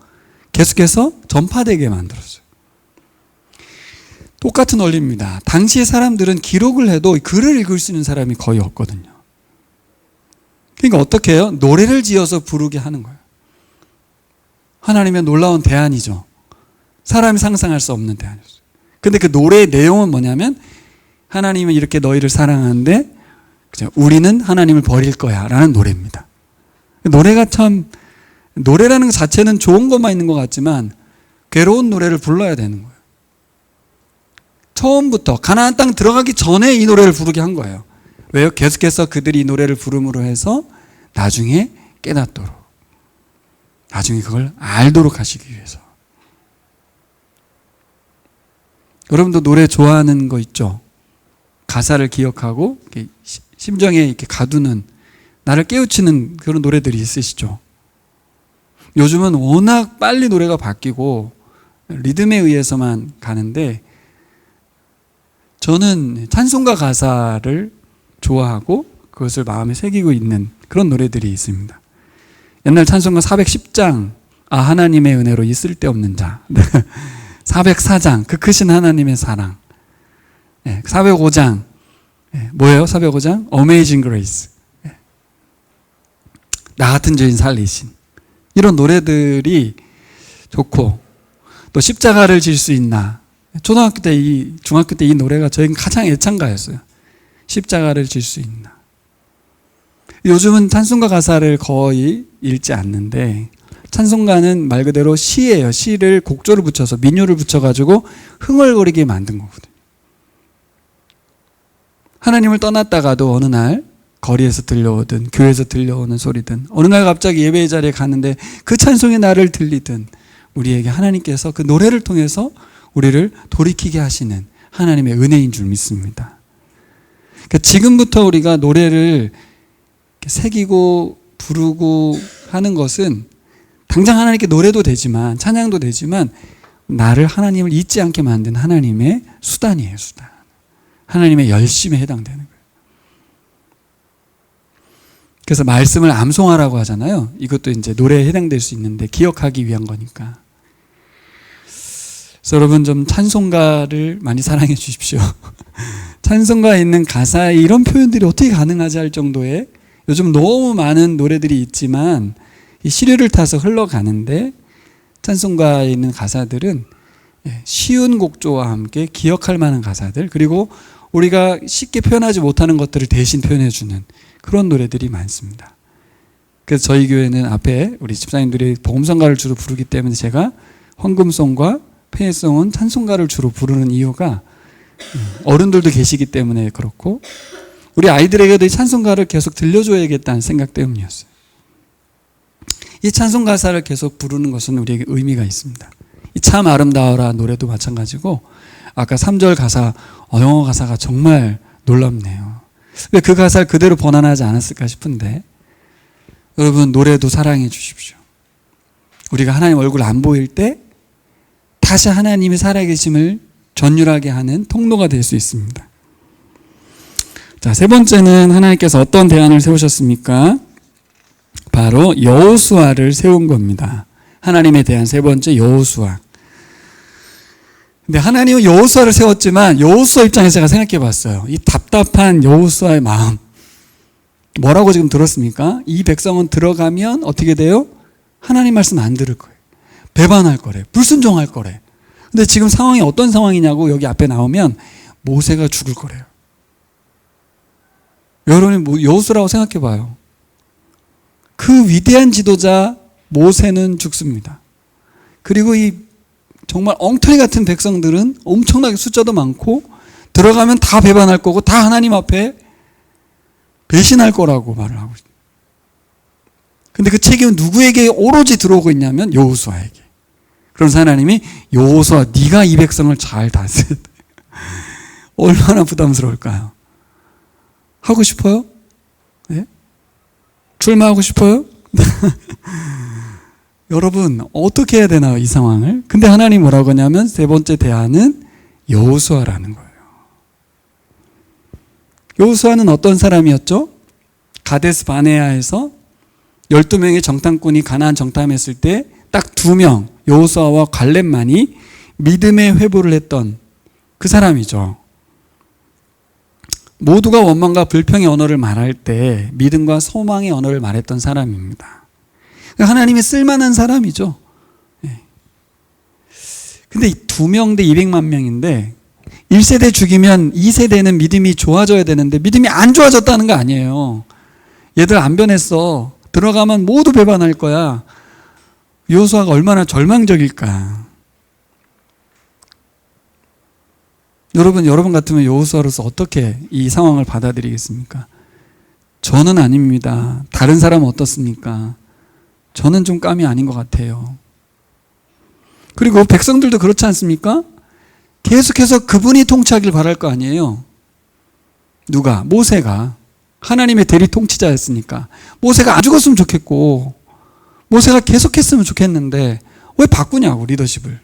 계속해서 전파되게 만들었어요. 똑같은 원리입니다. 당시의 사람들은 기록을 해도 글을 읽을 수 있는 사람이 거의 없거든요. 그러니까 어떻게 해요? 노래를 지어서 부르게 하는 거예요. 하나님의 놀라운 대안이죠. 사람이 상상할 수 없는 대안이었어요. 근데 그 노래의 내용은 뭐냐면 하나님은 이렇게 너희를 사랑하는데 우리는 하나님을 버릴 거야 라는 노래입니다. 노래가 참 노래라는 것 자체는 좋은 것만 있는 것 같지만 괴로운 노래를 불러야 되는 거예요. 처음부터 가나안 땅 들어가기 전에 이 노래를 부르게 한 거예요. 왜요? 계속해서 그들이 이 노래를 부름으로 해서 나중에 깨닫도록, 나중에 그걸 알도록 하시기 위해서. 여러분도 노래 좋아하는 거 있죠? 가사를 기억하고 심정에 이렇게 가두는 나를 깨우치는 그런 노래들이 있으시죠. 요즘은 워낙 빨리 노래가 바뀌고 리듬에 의해서만 가는데 저는 찬송가 가사를 좋아하고 그것을 마음에 새기고 있는 그런 노래들이 있습니다. 옛날 찬송가 410장 하나님의 은혜로 이 쓸데없는 자 404장 그 크신 하나님의 사랑 405장 뭐예요? 405장 Amazing Grace 나 같은 죄인 살리신 이런 노래들이 좋고 또 십자가를 질 수 있나 초등학교 때 중학교 때 이 노래가 저희는 가장 애창가였어요. 십자가를 질 수 있나. 요즘은 찬송가 가사를 거의 읽지 않는데 찬송가는 말 그대로 시예요. 시를 곡조를 붙여서 민요를 붙여가지고 흥얼거리게 만든 거거든요. 하나님을 떠났다가도 어느 날 거리에서 들려오든 교회에서 들려오는 소리든 어느 날 갑자기 예배의 자리에 갔는데 그 찬송이 나를 들리든 우리에게 하나님께서 그 노래를 통해서 우리를 돌이키게 하시는 하나님의 은혜인 줄 믿습니다. 그러니까 지금부터 우리가 노래를 새기고 부르고 하는 것은 당장 하나님께 노래도 되지만 찬양도 되지만 나를 하나님을 잊지 않게 만든 하나님의 수단이에요. 수단. 하나님의 열심에 해당되는 거예요. 그래서 말씀을 암송하라고 하잖아요. 이것도 이제 노래에 해당될 수 있는데 기억하기 위한 거니까. 그래서 여러분 좀 찬송가를 많이 사랑해 주십시오. 찬송가에 있는 가사에 이런 표현들이 어떻게 가능하지 할 정도의 요즘 너무 많은 노래들이 있지만 이 시류를 타서 흘러가는데 찬송가에 있는 가사들은 쉬운 곡조와 함께 기억할 만한 가사들 그리고 우리가 쉽게 표현하지 못하는 것들을 대신 표현해 주는 그런 노래들이 많습니다. 그래서 저희 교회는 앞에 우리 집사님들이 복음성가를 주로 부르기 때문에 제가 헌금송과 폐회송은 찬송가를 주로 부르는 이유가 어른들도 계시기 때문에 그렇고 우리 아이들에게도 이 찬송가를 계속 들려줘야겠다는 생각 때문이었어요. 이 찬송 가사를 계속 부르는 것은 우리에게 의미가 있습니다. 이 참 아름다워라 노래도 마찬가지고 아까 3절 가사 영어 가사가 정말 놀랍네요. 왜 그 가사를 그대로 번안하지 않았을까 싶은데 여러분 노래도 사랑해 주십시오. 우리가 하나님 얼굴 안 보일 때 다시 하나님이 살아계심을 전율하게 하는 통로가 될 수 있습니다. 자, 세 번째는 하나님께서 어떤 대안을 세우셨습니까? 바로 여호수아를 세운 겁니다. 하나님에 대한 세 번째 여호수아. 근데 하나님은 여호수아를 세웠지만 여호수아 입장에서 제가 생각해 봤어요. 이 답답한 여호수아의 마음. 뭐라고 지금 들었습니까? 이 백성은 들어가면 어떻게 돼요? 하나님 말씀 안 들을 거예요. 배반할 거래. 불순종할 거래. 근데 지금 상황이 어떤 상황이냐고 여기 앞에 나오면 모세가 죽을 거래요. 여러분이 여호수아라고 생각해 봐요. 그 위대한 지도자 모세는 죽습니다. 그리고 이 정말 엉터리 같은 백성들은 엄청나게 숫자도 많고 들어가면 다 배반할 거고 다 하나님 앞에 배신할 거라고 말을 하고 있어요. 근데 그 책임은 누구에게 오로지 들어오고 있냐면 여호수아에게. 그래서 하나님이 여호수아 네가 이 백성을 잘 다스려. 얼마나 부담스러울까요? 하고 싶어요? 네? 출마하고 싶어요? 여러분 어떻게 해야 되나요 이 상황을? 근데 하나님 뭐라고 하냐면 세 번째 대안은 여호수아라는 거예요. 여호수아는 어떤 사람이었죠? 가데스 바네아에서 12명의 정탐꾼이 가나안 정탐했을 때 딱 2명 여호수아와 갈렙만이 믿음의 회복을 했던 그 사람이죠. 모두가 원망과 불평의 언어를 말할 때 믿음과 소망의 언어를 말했던 사람입니다. 하나님이 쓸만한 사람이죠. 근데 2명 대 200만 명인데 1세대 죽이면 2세대는 믿음이 좋아져야 되는데 믿음이 안 좋아졌다는 거 아니에요. 얘들 안 변했어. 들어가면 모두 배반할 거야. 여호수아가 얼마나 절망적일까. 여러분 같으면 여호수아로서 어떻게 이 상황을 받아들이겠습니까? 저는 아닙니다. 다른 사람은 어떻습니까? 저는 좀 감이 아닌 것 같아요. 그리고 백성들도 그렇지 않습니까? 계속해서 그분이 통치하길 바랄 거 아니에요. 누가? 모세가. 하나님의 대리 통치자였으니까. 모세가 안 죽었으면 좋겠고 모세가 계속했으면 좋겠는데 왜 바꾸냐고, 리더십을.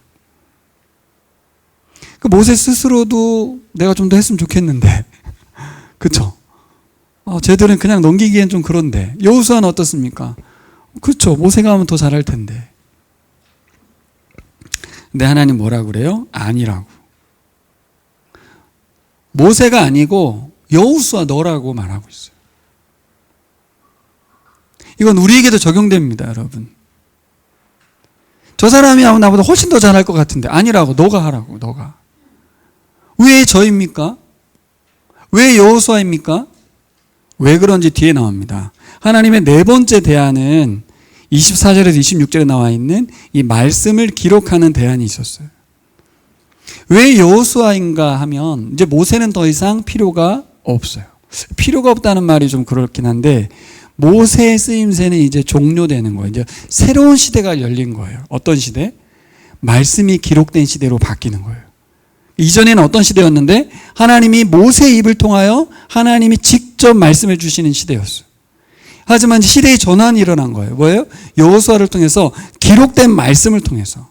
그 모세 스스로도 내가 좀 더 했으면 좋겠는데 그렇죠? 쟤들은 그냥 넘기기엔 좀 그런데. 여호수아는 어떻습니까? 그렇죠, 모세가 하면 더 잘할 텐데. 근데 하나님 뭐라고 그래요? 아니라고. 모세가 아니고 여호수아 너라고 말하고 있어요. 이건 우리에게도 적용됩니다, 여러분. 저 사람이 하면 나보다 훨씬 더 잘할 것 같은데. 아니라고, 너가 하라고, 너가. 왜 저입니까? 왜 여호수아입니까? 왜 그런지 뒤에 나옵니다. 하나님의 네 번째 대안은 24절에서 26절에 나와 있는 이 말씀을 기록하는 대안이 있었어요. 왜 여호수아인가 하면 이제 모세는 더 이상 필요가 없어요. 필요가 없다는 말이 좀 그렇긴 한데 모세의 쓰임새는 이제 종료되는 거예요. 이제 새로운 시대가 열린 거예요. 어떤 시대? 말씀이 기록된 시대로 바뀌는 거예요. 이전에는 어떤 시대였는데 하나님이 모세의 입을 통하여 하나님이 직접 말씀해 주시는 시대였어요. 하지만 시대의 전환이 일어난 거예요. 뭐예요? 여호수아를 통해서 기록된 말씀을 통해서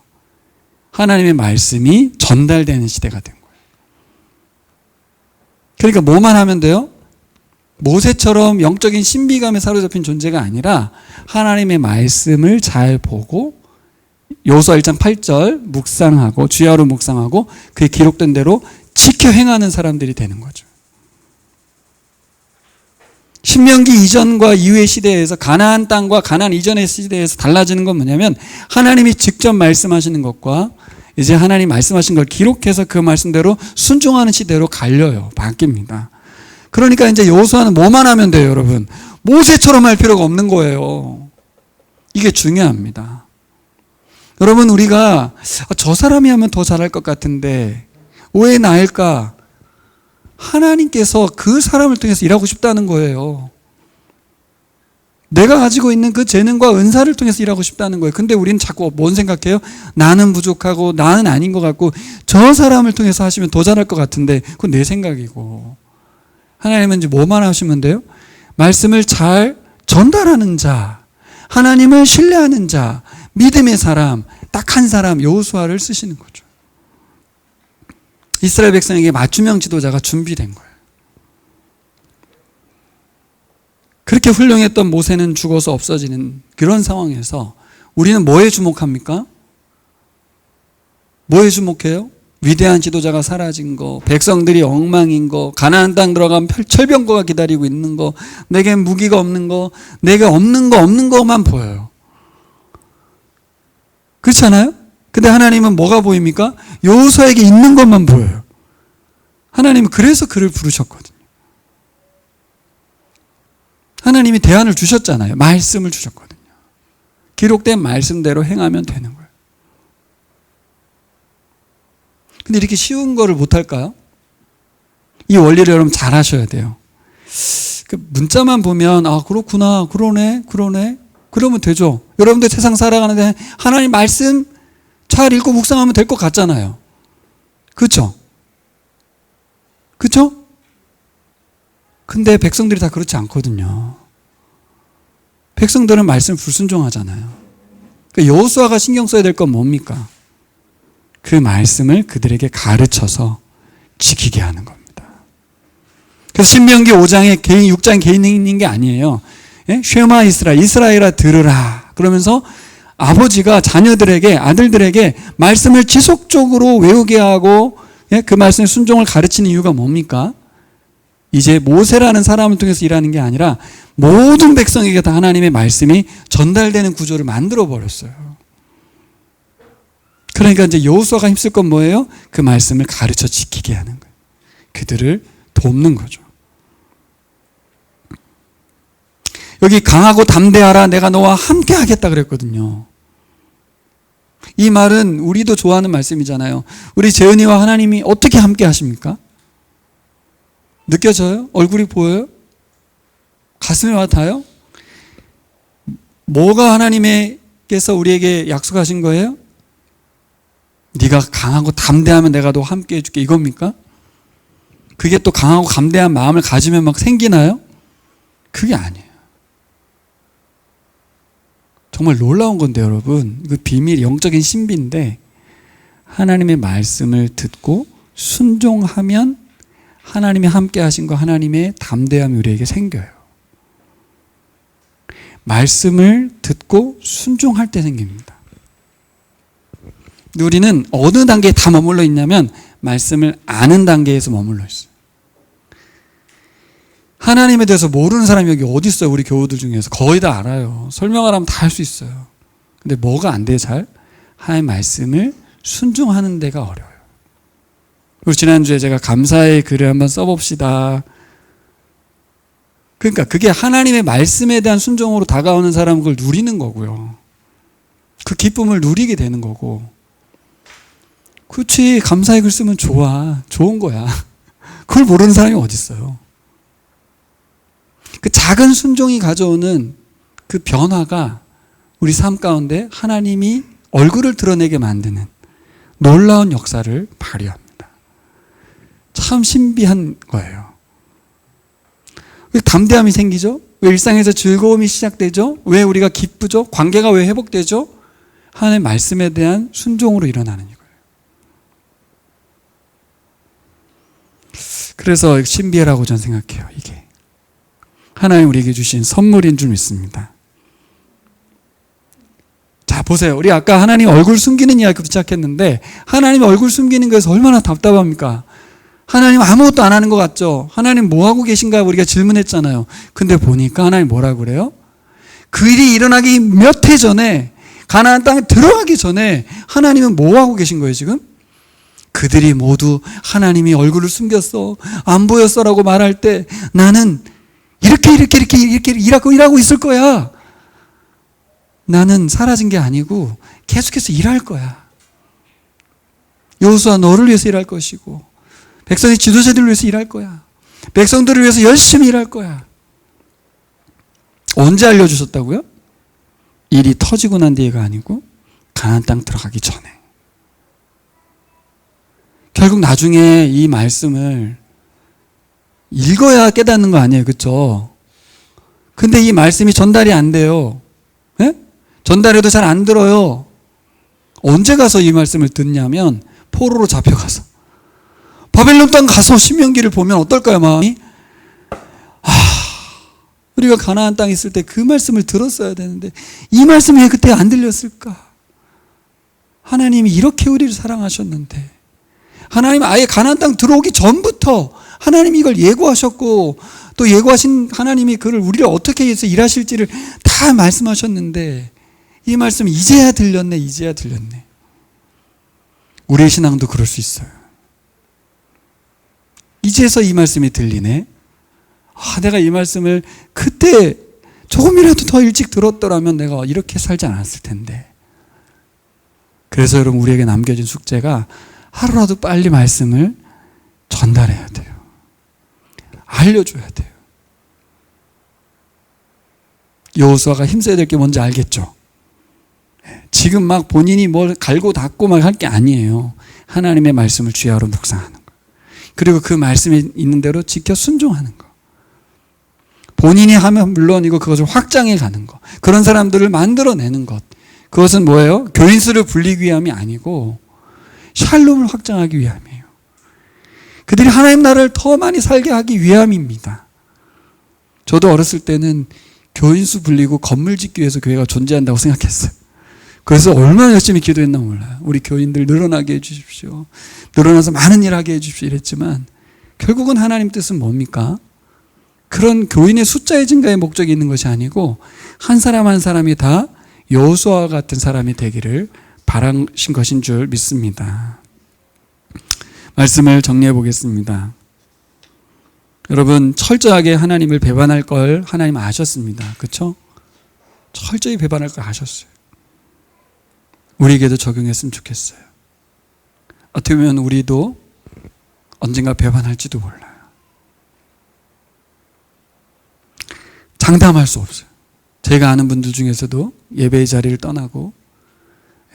하나님의 말씀이 전달되는 시대가 된 거예요. 그러니까 뭐만 하면 돼요? 모세처럼 영적인 신비감에 사로잡힌 존재가 아니라 하나님의 말씀을 잘 보고 여호수아 1장 8절 묵상하고 주의 하루 묵상하고 그에 기록된 대로 지켜 행하는 사람들이 되는 거죠. 신명기 이전과 이후의 시대에서 가나안 땅과 가나안 이전의 시대에서 달라지는 건 뭐냐면 하나님이 직접 말씀하시는 것과 이제 하나님 말씀하신 걸 기록해서 그 말씀대로 순종하는 시대로 갈려요. 바뀝니다. 그러니까 이제 여호수아는 뭐만 하면 돼요, 여러분? 모세처럼 할 필요가 없는 거예요. 이게 중요합니다. 여러분, 우리가 저 사람이 하면 더 잘할 것 같은데 왜 나일까? 하나님께서 그 사람을 통해서 일하고 싶다는 거예요. 내가 가지고 있는 그 재능과 은사를 통해서 일하고 싶다는 거예요. 근데 우리는 자꾸 뭔 생각해요? 나는 부족하고 나는 아닌 것 같고 저 사람을 통해서 하시면 더 잘할 것 같은데 그건 내 생각이고, 하나님은 이제 뭐만 하시면 돼요? 말씀을 잘 전달하는 자, 하나님을 신뢰하는 자, 믿음의 사람, 딱 한 사람 여호수아를 쓰시는 거죠. 이스라엘 백성에게 맞춤형 지도자가 준비된 거예요. 그렇게 훌륭했던 모세는 죽어서 없어지는 그런 상황에서 우리는 뭐에 주목합니까? 뭐에 주목해요? 위대한 지도자가 사라진 거, 백성들이 엉망인 거, 가나안 땅 들어가면 철병거가 기다리고 있는 거, 내게 무기가 없는 거, 내게 없는 거만 보여요. 그렇지 않아요? 근데 하나님은 뭐가 보입니까? 여호수아에게 있는 것만 보여요. 하나님은 그래서 그를 부르셨거든요. 하나님이 대안을 주셨잖아요. 말씀을 주셨거든요. 기록된 말씀대로 행하면 되는 거예요. 근데 이렇게 쉬운 거를 못할까요? 이 원리를 여러분 잘 하셔야 돼요. 그 문자만 보면 그렇구나, 그러네 그러면 되죠. 여러분들 세상 살아가는데 하나님 말씀 잘 읽고 묵상하면 될 것 같잖아요. 그렇죠? 그렇죠? 근데 백성들이 다 그렇지 않거든요. 백성들은 말씀 불순종하잖아요. 그러니까 여호수아가 신경 써야 될 건 뭡니까? 그 말씀을 그들에게 가르쳐서 지키게 하는 겁니다. 그래서 신명기 5장에 6장 개인이 있는 게 아니에요. 쉐마 이스라엘아 들으라. 그러면서 아버지가 자녀들에게, 아들들에게 말씀을 지속적으로 외우게 하고 그 말씀의 순종을 가르치는 이유가 뭡니까? 이제 모세라는 사람을 통해서 일하는 게 아니라 모든 백성에게 다 하나님의 말씀이 전달되는 구조를 만들어 버렸어요. 그러니까 이제 여호수아가 힘쓸 건 뭐예요? 그 말씀을 가르쳐 지키게 하는 거예요. 그들을 돕는 거죠. 여기 강하고 담대하라, 내가 너와 함께 하겠다 그랬거든요. 이 말은 우리도 좋아하는 말씀이잖아요. 우리 재은이와 하나님이 어떻게 함께 하십니까? 느껴져요? 얼굴이 보여요? 가슴에 와 닿아요? 뭐가 하나님께서 우리에게 약속하신 거예요? 네가 강하고 담대하면 내가 너 함께 해줄게, 이겁니까? 그게 또 강하고 담대한 마음을 가지면 막 생기나요? 그게 아니에요. 정말 놀라운 건데 여러분, 그 비밀, 영적인 신비인데 하나님의 말씀을 듣고 순종하면 하나님이 함께 하신 거, 하나님의 담대함이 우리에게 생겨요. 말씀을 듣고 순종할 때 생깁니다. 근데 우리는 어느 단계에 다 머물러 있냐면 말씀을 아는 단계에서 머물러 있어요. 하나님에 대해서 모르는 사람이 여기 어디 있어요? 우리 교우들 중에서 거의 다 알아요. 설명을 하면 다 할 수 있어요. 근데 뭐가 안 돼요? 잘? 하나님의 말씀을 순종하는 데가 어려워요. 그리고 지난주에 제가 감사의 글을 한번 써봅시다. 그러니까 그게 하나님의 말씀에 대한 순종으로 다가오는 사람은 그걸 누리는 거고요. 그 기쁨을 누리게 되는 거고. 그렇지, 감사의 글 쓰면 좋아. 좋은 거야. 그걸 모르는 사람이 어디 있어요. 그 작은 순종이 가져오는 그 변화가 우리 삶 가운데 하나님이 얼굴을 드러내게 만드는 놀라운 역사를 발휘합니다. 참 신비한 거예요. 왜 담대함이 생기죠? 왜 일상에서 즐거움이 시작되죠? 왜 우리가 기쁘죠? 관계가 왜 회복되죠? 하나님의 말씀에 대한 순종으로 일어나는 이거예요. 그래서 신비라고 저는 생각해요. 이게 하나님 우리에게 주신 선물인 줄 믿습니다. 자, 보세요. 우리 아까 하나님 얼굴 숨기는 이야기부터 시작했는데 하나님 얼굴 숨기는 것에서 얼마나 답답합니까? 하나님 아무것도 안 하는 것 같죠? 하나님 뭐 하고 계신가 우리가 질문했잖아요. 근데 보니까 하나님 뭐라고 그래요? 그 일이 일어나기 몇 해 전에, 가나안 땅에 들어가기 전에 하나님은 뭐 하고 계신 거예요 지금? 그들이 모두 하나님이 얼굴을 숨겼어, 안 보였어라고 말할 때 나는 이렇게 일하고 있을 거야. 나는 사라진 게 아니고 계속해서 일할 거야. 여호수아 너를 위해서 일할 것이고 백성의 지도자들을 위해서 일할 거야. 백성들을 위해서 열심히 일할 거야. 언제 알려주셨다고요? 일이 터지고 난 뒤가 아니고 가나안 땅 들어가기 전에. 결국 나중에 이 말씀을 읽어야 깨닫는 거 아니에요, 그렇죠? 근데 이 말씀이 전달이 안 돼요. 예? 전달해도 잘 안 들어요. 언제 가서 이 말씀을 듣냐면 포로로 잡혀가서 바벨론 땅 가서 신명기를 보면 어떨까요, 마음이? 우리가 가나안 땅에 있을 때 그 말씀을 들었어야 되는데 이 말씀이 왜 그때 안 들렸을까? 하나님이 이렇게 우리를 사랑하셨는데, 하나님 아예 가나안 땅 들어오기 전부터 하나님이 이걸 예고하셨고, 또 예고하신 하나님이 그를 우리를 어떻게 해서 일하실지를 다 말씀하셨는데 이 말씀이 이제야 들렸네. 우리의 신앙도 그럴 수 있어요. 이제서 이 말씀이 들리네. 내가 이 말씀을 그때 조금이라도 더 일찍 들었더라면 내가 이렇게 살지 않았을 텐데. 그래서 여러분, 우리에게 남겨진 숙제가 하루라도 빨리 말씀을 전달해야 돼요. 알려줘야 돼요. 여호수아가 힘써야 될 게 뭔지 알겠죠? 지금 막 본인이 뭘 갈고 닦고 막 할 게 아니에요. 하나님의 말씀을 주야로 묵상하는 거. 그리고 그 말씀이 있는 대로 지켜 순종하는 거. 본인이 하면 물론이고 그것을 확장해 가는 것. 그런 사람들을 만들어내는 것. 그것은 뭐예요? 교인수를 불리기 위함이 아니고 샬롬을 확장하기 위함이에요. 그들이 하나님 나라를 더 많이 살게 하기 위함입니다. 저도 어렸을 때는 교인수 불리고 건물 짓기 위해서 교회가 존재한다고 생각했어요. 그래서 얼마나 열심히 기도했나 몰라요. 우리 교인들 늘어나게 해주십시오. 늘어나서 많은 일 하게 해주십시오 이랬지만 결국은 하나님 뜻은 뭡니까? 그런 교인의 숫자의 증가의 목적이 있는 것이 아니고 한 사람 한 사람이 다 여호수아와 같은 사람이 되기를 바라신 것인 줄 믿습니다. 말씀을 정리해 보겠습니다. 여러분, 철저하게 하나님을 배반할 걸 하나님 아셨습니다. 그렇죠? 철저히 배반할 걸 아셨어요. 우리에게도 적용했으면 좋겠어요. 어떻게 보면 우리도 언젠가 배반할지도 몰라요. 장담할 수 없어요. 제가 아는 분들 중에서도 예배의 자리를 떠나고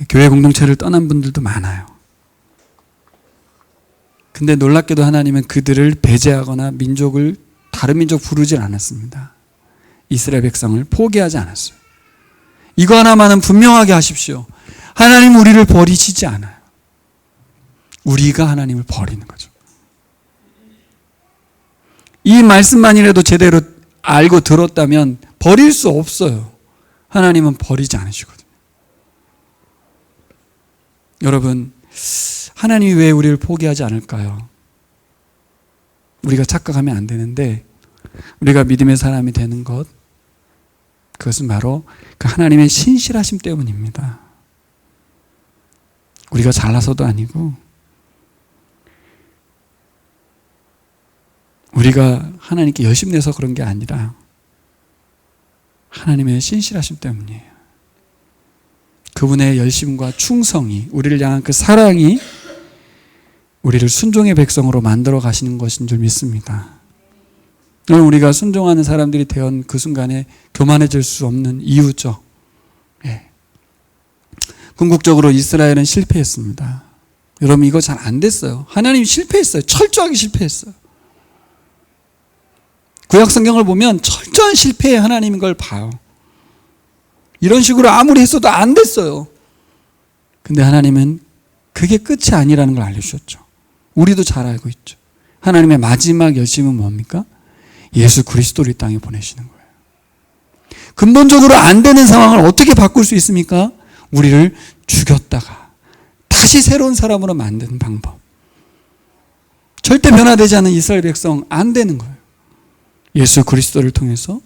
교회 공동체를 떠난 분들도 많아요. 근데 놀랍게도 하나님은 그들을 배제하거나 다른 민족 부르질 않았습니다. 이스라엘 백성을 포기하지 않았어요. 이거 하나만은 분명하게 하십시오. 하나님 우리를 버리시지 않아요. 우리가 하나님을 버리는 거죠. 이 말씀만이라도 제대로 알고 들었다면 버릴 수 없어요. 하나님은 버리지 않으시거든요. 여러분, 하나님이 왜 우리를 포기하지 않을까요? 우리가 착각하면 안 되는데, 우리가 믿음의 사람이 되는 것, 그것은 바로 그 하나님의 신실하심 때문입니다. 우리가 잘나서도 아니고, 우리가 하나님께 열심 내서 그런 게 아니라 하나님의 신실하심 때문이에요. 그분의 열심과 충성이, 우리를 향한 그 사랑이 우리를 순종의 백성으로 만들어 가시는 것인 줄 믿습니다. 오늘 우리가 순종하는 사람들이 되었 그 순간에 교만해질 수 없는 이유죠. 예. 궁극적으로 이스라엘은 실패했습니다. 여러분, 이거 잘 안 됐어요. 하나님이 실패했어요. 철저하게 실패했어요. 구약 성경을 보면 철저한 실패의 하나님인 걸 봐요. 이런 식으로 아무리 했어도 안 됐어요. 근데 하나님은 그게 끝이 아니라는 걸 알려주셨죠. 우리도 잘 알고 있죠. 하나님의 마지막 열심은 뭡니까? 예수 그리스도를 이 땅에 보내시는 거예요. 근본적으로 안 되는 상황을 어떻게 바꿀 수 있습니까? 우리를 죽였다가 다시 새로운 사람으로 만드는 방법. 절대 변화되지 않는 이스라엘 백성 안 되는 거예요. 예수 그리스도를 통해서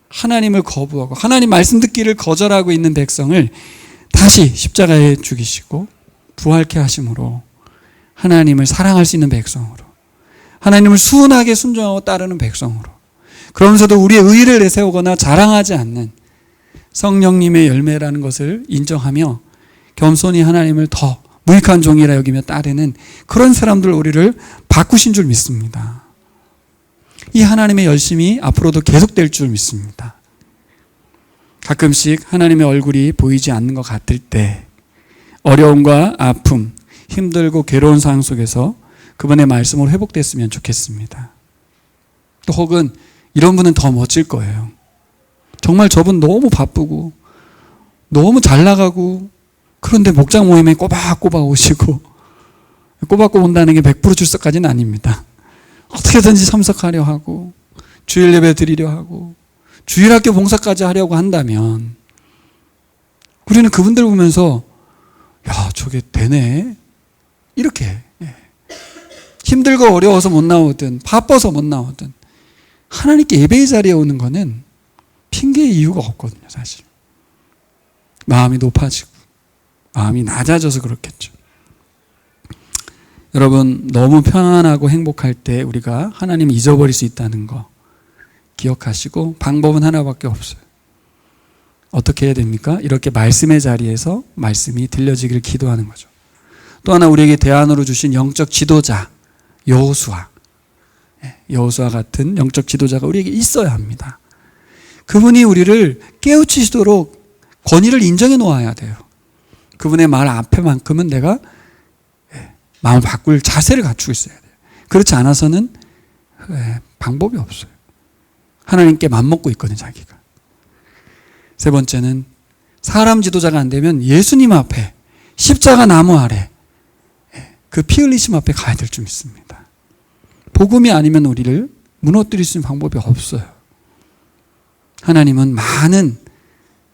하나님을 거부하고 하나님 말씀 듣기를 거절하고 있는 백성을 다시 십자가에 죽이시고 부활케 하심으로 하나님을 사랑할 수 있는 백성으로, 하나님을 순하게 순종하고 따르는 백성으로, 그러면서도 우리의 의의를 내세우거나 자랑하지 않는 성령님의 열매라는 것을 인정하며 겸손히 하나님을 더 무익한 종이라 여기며 따르는 그런 사람들 우리를 바꾸신 줄 믿습니다. 이 하나님의 열심이 앞으로도 계속될 줄 믿습니다. 가끔씩 하나님의 얼굴이 보이지 않는 것 같을 때 어려움과 아픔, 힘들고 괴로운 상황 속에서 그분의 말씀으로 회복됐으면 좋겠습니다. 또 혹은 이런 분은 더 멋질 거예요. 정말 저분 너무 바쁘고 너무 잘 나가고 그런데 목장 모임에 꼬박꼬박 오시고, 꼬박꼬박 온다는 게 100% 출석까지는 아닙니다. 어떻게든지 참석하려 하고 주일 예배 드리려 하고 주일학교 봉사까지 하려고 한다면 우리는 그분들 보면서 야, 저게 되네, 이렇게 힘들고 어려워서 못 나오든 바빠서 못 나오든 하나님께 예배의 자리에 오는 거는 핑계의 이유가 없거든요. 사실 마음이 높아지고 마음이 낮아져서 그렇겠죠. 여러분, 너무 편안하고 행복할 때 우리가 하나님을 잊어버릴 수 있다는 거 기억하시고, 방법은 하나밖에 없어요. 어떻게 해야 됩니까? 이렇게 말씀의 자리에서 말씀이 들려지기를 기도하는 거죠. 또 하나 우리에게 대안으로 주신 영적 지도자 여호수아 같은 영적 지도자가 우리에게 있어야 합니다. 그분이 우리를 깨우치시도록 권위를 인정해 놓아야 돼요. 그분의 말 앞에만큼은 내가 마음을 바꿀 자세를 갖추고 있어야 돼요. 그렇지 않아서는 방법이 없어요. 하나님께 맘먹고 있거든요, 자기가. 세 번째는 사람 지도자가 안 되면 예수님 앞에, 십자가 나무 아래 그 피 흘리심 앞에 가야 될 줄 믿습니다. 복음이 아니면 우리를 무너뜨릴 수 있는 방법이 없어요. 하나님은 많은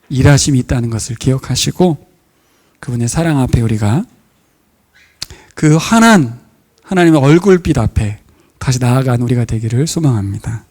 일하심이 있다는 것을 기억하시고 그분의 사랑 앞에 우리가 그 환한 하나님의 얼굴빛 앞에 다시 나아간 우리가 되기를 소망합니다.